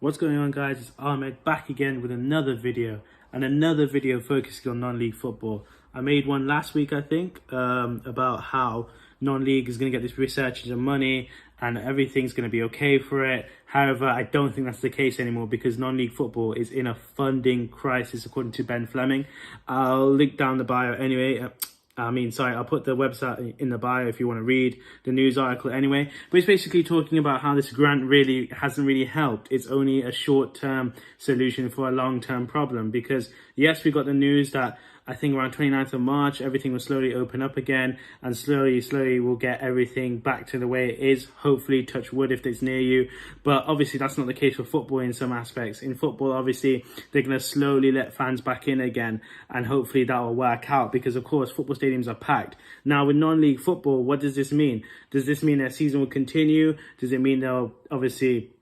What's going on, guys? It's Ahmed back again with another video focusing on non-league football. I made one last week, I think, about how non-league is going to get this research and money and everything's going to be okay for it. However, I don't think that's the case anymore because non-league football is in a funding crisis, according to Ben Fleming. I'll link down the bio anyway. I'll put the website in the bio if you want to read the news article anyway. But it's basically talking about how this grant really hasn't really helped. It's only a short-term solution for a long-term problem because, yes, we got the news that I think around 29th of March, everything will slowly open up again and slowly we'll get everything back to the way it is. Hopefully, touch wood if it's near you. But obviously, that's not the case for football in some aspects. In football, obviously, they're going to slowly let fans back in again and hopefully that will work out because, of course, football stadiums are packed. Now, with non-league football, what does this mean? Does this mean their season will continue? Does it mean they'll obviously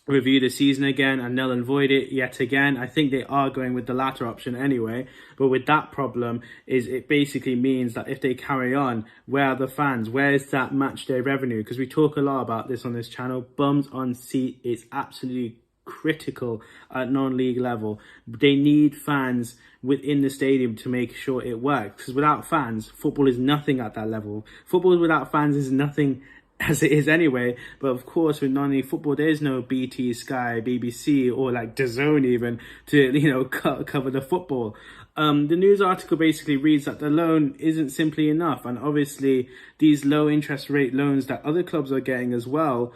review the season again and null and void it yet again? I think they are going with the latter option anyway. But with that problem is it basically means that if they carry on, where are the fans? Where is that match day revenue? Because we talk a lot about this on this channel. Bums on seat is absolutely critical at non-league level. They need fans within the stadium to make sure it works. Because without fans, football is nothing at that level. Football without fans is nothing as it is anyway. But of course, with non-league football, there's no BT, Sky, BBC, or like DAZN even to, cover the football. The news article basically reads that the loan isn't simply enough. And obviously, these low interest rate loans that other clubs are getting as well,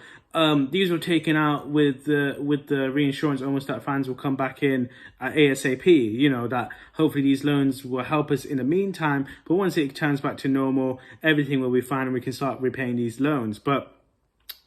these were taken out with the reinsurance almost that fans will come back in at ASAP, that hopefully these loans will help us in the meantime. But once it turns back to normal, everything will be fine and we can start repaying these loans. But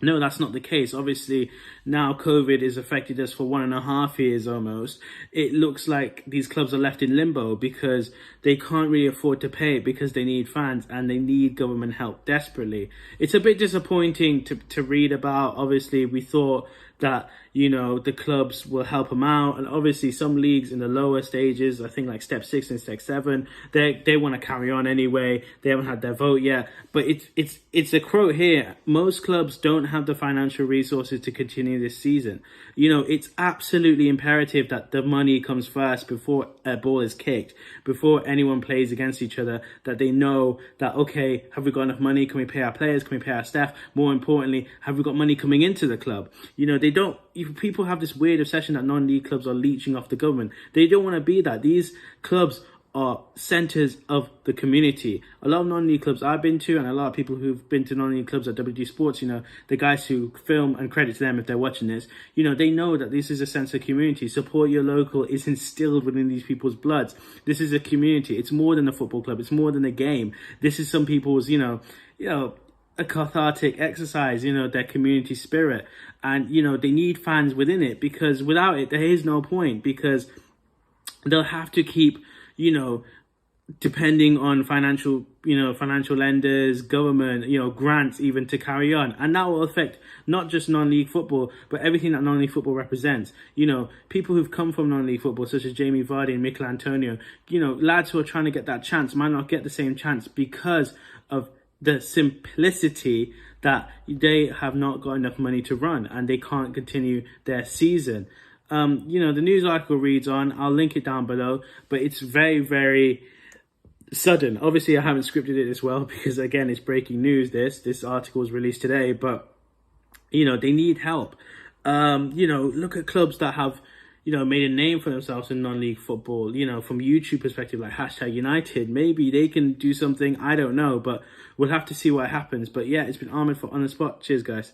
no, that's not the case. Obviously, now COVID has affected us for 1.5 years almost. It looks like these clubs are left in limbo because they can't really afford to pay because they need fans and they need government help desperately. It's a bit disappointing to read about. Obviously, we thought that, the clubs will help them out. And obviously some leagues in the lower stages, I think like step 6 and step 7, they want to carry on anyway. They haven't had their vote yet. But it's a quote here. Most clubs don't have the financial resources to continue this season. It's absolutely imperative that the money comes first before a ball is kicked, before anyone plays against each other, that they know that, okay, have we got enough money? Can we pay our players? Can we pay our staff? More importantly, have we got money coming into the club? People have this weird obsession that non-league clubs are leeching off the government. They don't want to be that. These clubs are centers of the community. A lot of non-league clubs I've been to, and a lot of people who've been to non-league clubs at WDSportz, the guys who film, and credit to them if they're watching this, they know that this is a sense of community. Support your local is instilled within these people's bloods. This is a community. It's more than a football club. It's more than a game. This is some people's, a cathartic exercise, their community spirit. And, they need fans within it because without it, there is no point because they'll have to keep, depending on financial lenders, government, grants even to carry on. And that will affect not just non-league football, but everything that non-league football represents. People who've come from non-league football, such as Jamie Vardy and Mikel Antonio, lads who are trying to get that chance might not get the same chance because of the simplicity that they have not got enough money to run and they can't continue their season. The news article reads on, I'll link it down below, but it's very, very sudden. Obviously, I haven't scripted it as well because, again, it's breaking news. This article was released today, but, they need help. Look at clubs that have, made a name for themselves in non-league football, from YouTube perspective, like #United. Maybe they can do something. I don't know, but we'll have to see what happens. But yeah, it's been Ahmed for Onthespot. Cheers, guys.